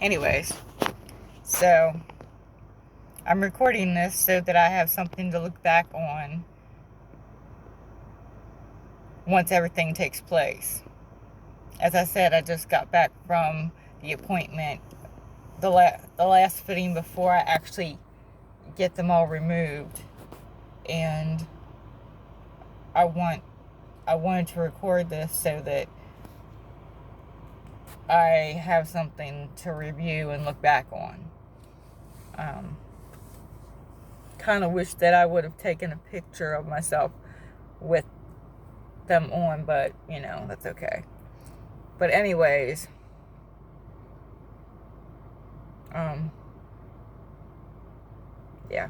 Anyways, so I'm recording this so that I have something to look back on once everything takes place. As I said, I just got back from the appointment, the last fitting before I actually get them all removed, and I wanted to record this so that I have something to review and look back on. Kind of wish that I would have taken a picture of myself with them on, but that's okay. But anyways, yeah.